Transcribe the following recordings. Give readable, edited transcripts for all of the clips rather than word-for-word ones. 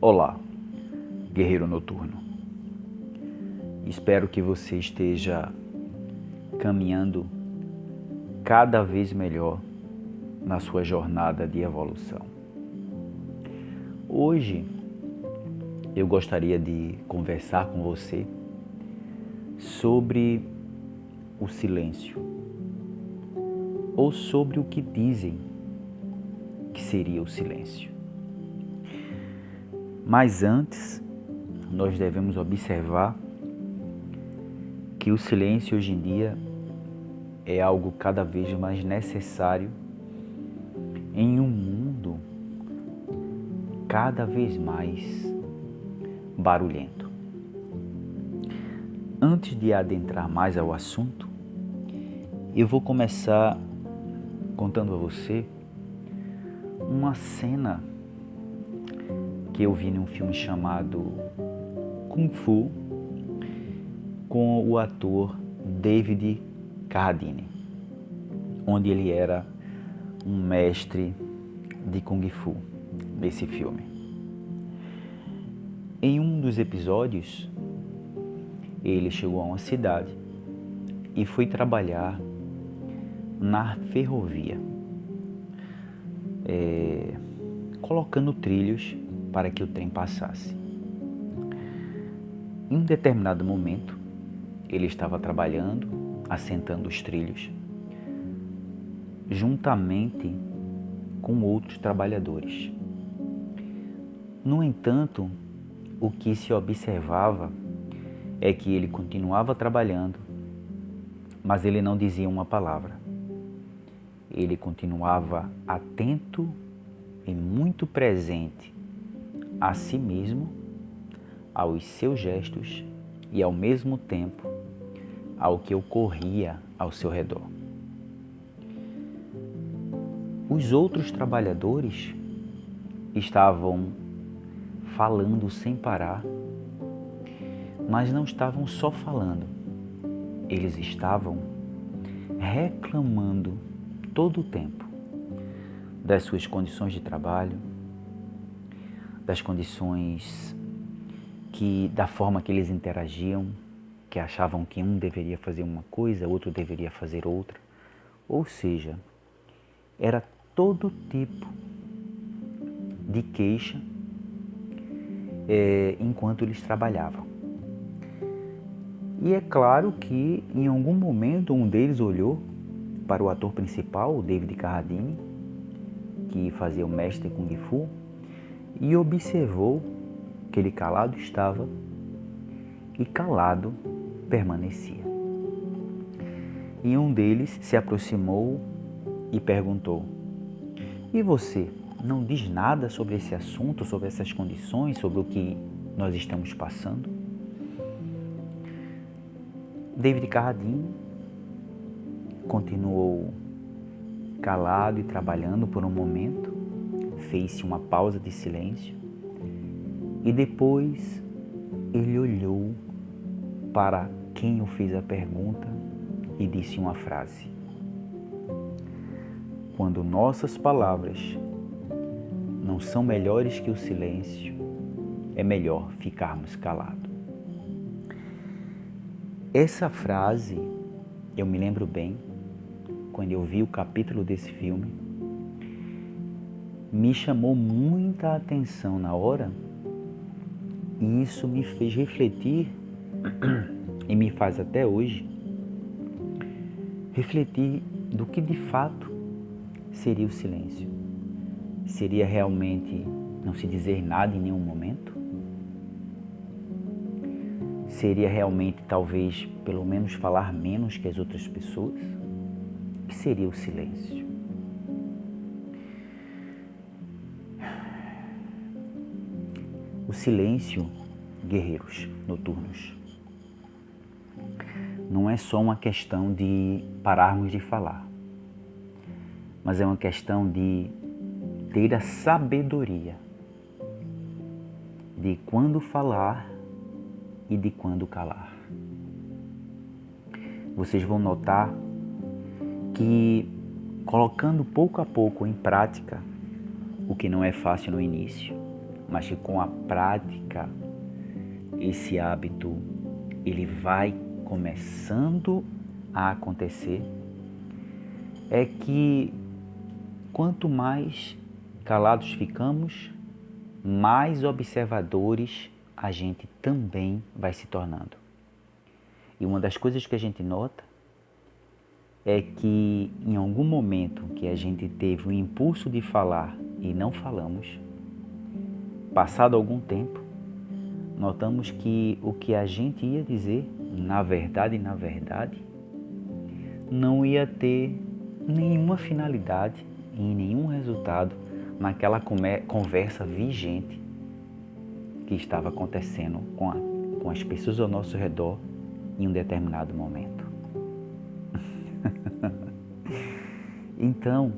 Olá, guerreiro noturno. Espero que você esteja caminhando cada vez melhor na sua jornada de evolução. Hoje eu gostaria de conversar com você sobre o silêncio, ou sobre o que dizem que seria o silêncio. Mas antes, nós devemos observar que o silêncio hoje em dia é algo cada vez mais necessário em um mundo cada vez mais barulhento. Antes de adentrar mais ao assunto, eu vou começar contando a você uma cena que eu vi num filme chamado Kung Fu, com o ator David Carradine, onde ele era um mestre de Kung Fu nesse filme. Em um dos episódios, ele chegou a uma cidade e foi trabalhar na ferrovia, colocando trilhos para que o trem passasse. Em um determinado momento, ele estava trabalhando, assentando os trilhos, juntamente com outros trabalhadores. No entanto, o que se observava é que ele continuava trabalhando, mas ele não dizia uma palavra. Ele continuava atento e muito presente a si mesmo, aos seus gestos e ao mesmo tempo ao que ocorria ao seu redor. Os outros trabalhadores estavam falando sem parar, mas não estavam só falando, eles estavam reclamando todo o tempo das suas condições de trabalho, das condições da forma que eles interagiam, que achavam que um deveria fazer uma coisa, outro deveria fazer outra. Ou seja, era todo tipo de queixa enquanto eles trabalhavam. E é claro que em algum momento um deles olhou para o ator principal, o David Carradine, que fazia o mestre Kung Fu, e observou que ele calado estava e calado permanecia. E um deles se aproximou e perguntou: "E você não diz nada sobre esse assunto, sobre essas condições, sobre o que nós estamos passando?" David Carradine continuou calado e trabalhando por um momento, fez-se uma pausa de silêncio e depois ele olhou para quem o fez a pergunta e disse uma frase: "Quando nossas palavras não são melhores que o silêncio, é melhor ficarmos calados." Essa frase, eu me lembro bem, quando eu vi o capítulo desse filme, me chamou muita atenção na hora, e isso me fez refletir, e me faz até hoje, refletir do que de fato seria o silêncio. Seria realmente não se dizer nada em nenhum momento? Seria realmente, talvez, pelo menos falar menos que as outras pessoas? O que seria o silêncio? O silêncio, guerreiros noturnos, não é só uma questão de pararmos de falar, mas é uma questão de ter a sabedoria de quando falar e de quando calar. Vocês vão notar que, colocando pouco a pouco em prática, o que não é fácil no início, mas que com a prática esse hábito ele vai começando a acontecer, é que quanto mais calados ficamos, mais observadores a gente também vai se tornando. E uma das coisas que a gente nota é que em algum momento que a gente teve o impulso de falar e não falamos, passado algum tempo, notamos que o que a gente ia dizer, na verdade, não ia ter nenhuma finalidade e nenhum resultado naquela conversa vigente que estava acontecendo com as pessoas ao nosso redor em um determinado momento. Então,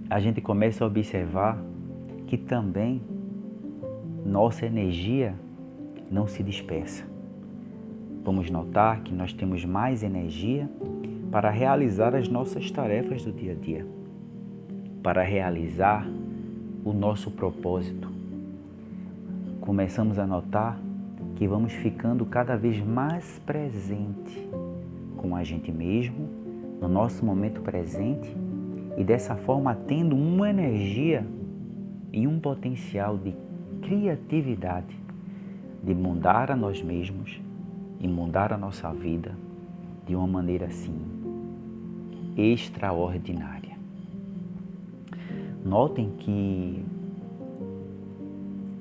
a gente começa a observar que também nossa energia não se dispersa. Vamos notar que nós temos mais energia para realizar as nossas tarefas do dia a dia, para realizar o nosso propósito. Começamos a notar que vamos ficando cada vez mais presente com a gente mesmo, no nosso momento presente, e dessa forma tendo uma energia e um potencial de criatividade, de mudar a nós mesmos e mudar a nossa vida de uma maneira assim extraordinária. Notem que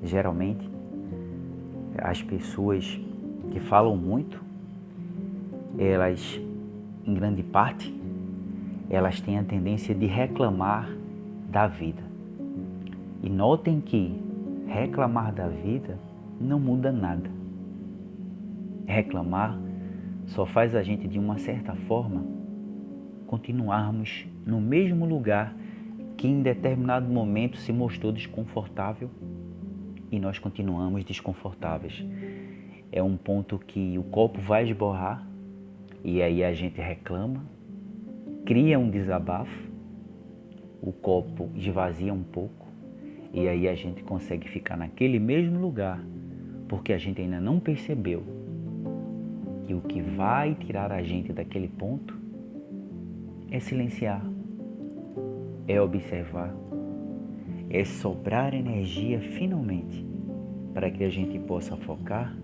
geralmente as pessoas que falam muito, elas, em grande parte, elas têm a tendência de reclamar da vida. E notem que reclamar da vida não muda nada. Reclamar só faz a gente, de uma certa forma, continuarmos no mesmo lugar que em determinado momento se mostrou desconfortável e nós continuamos desconfortáveis. É um ponto que o copo vai esborrar e aí a gente reclama, cria um desabafo, o copo esvazia um pouco e aí a gente consegue ficar naquele mesmo lugar porque a gente ainda não percebeu que o que vai tirar a gente daquele ponto é silenciar, é observar, é sobrar energia finalmente para que a gente possa focar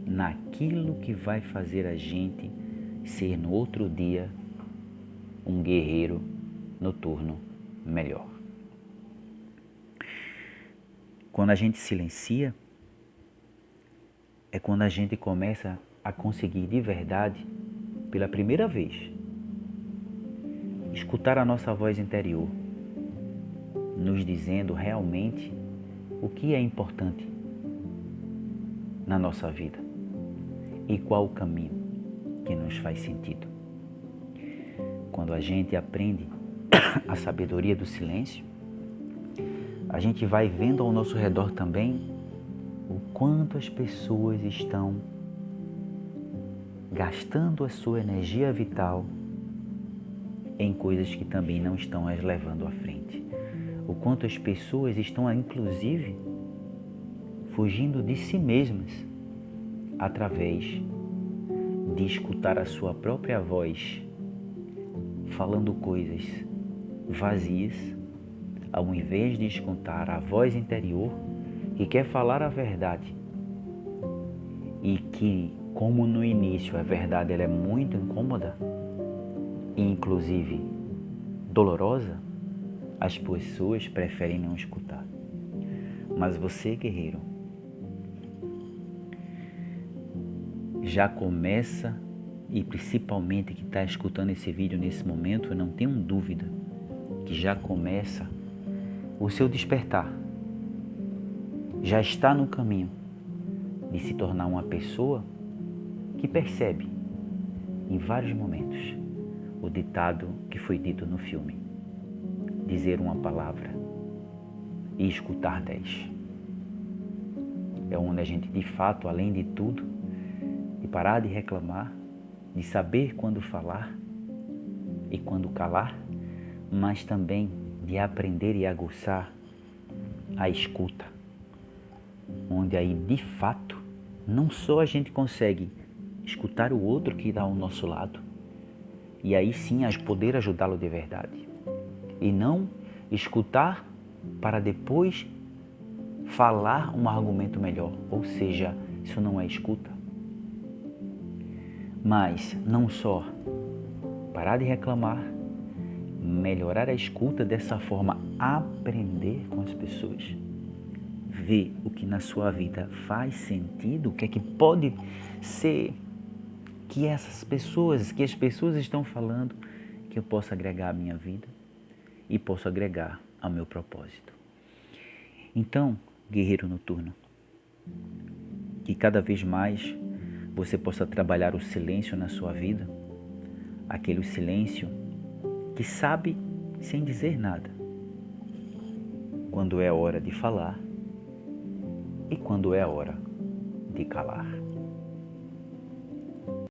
naquilo que vai fazer a gente ser no outro dia um guerreiro noturno melhor. Quando a gente silencia, é quando a gente começa a conseguir de verdade, pela primeira vez, escutar a nossa voz interior, nos dizendo realmente o que é importante na nossa vida e qual o caminho que nos faz sentido. Quando a gente aprende a sabedoria do silêncio, a gente vai vendo ao nosso redor também o quanto as pessoas estão gastando a sua energia vital em coisas que também não estão as levando à frente. O quanto as pessoas estão, inclusive, fugindo de si mesmas através de escutar a sua própria voz falando coisas vazias, ao invés de escutar a voz interior que quer falar a verdade e que, como no início a verdade ela é muito incômoda e inclusive dolorosa, as pessoas preferem não escutar. Mas você, guerreiro, já começa, e principalmente que está escutando esse vídeo nesse momento, eu não tenho dúvida que já começa o seu despertar. Já está no caminho de se tornar uma pessoa que percebe em vários momentos o ditado que foi dito no filme: dizer uma palavra e escutar 10. É onde a gente, de fato, além de tudo, de parar de reclamar, de saber quando falar e quando calar, mas também de aprender e aguçar a escuta, onde aí de fato não só a gente consegue escutar o outro que está ao nosso lado, e aí sim poder ajudá-lo de verdade, e não escutar para depois falar um argumento melhor, ou seja, isso não é escuta. Mas não só parar de reclamar, melhorar a escuta, dessa forma aprender com as pessoas, ver o que na sua vida faz sentido, o que é que pode ser que as pessoas estão falando, que eu possa agregar à minha vida e posso agregar ao meu propósito. Então, guerreiro noturno, que cada vez mais você possa trabalhar o silêncio na sua vida, aquele silêncio que sabe sem dizer nada quando é hora de falar e quando é hora de calar.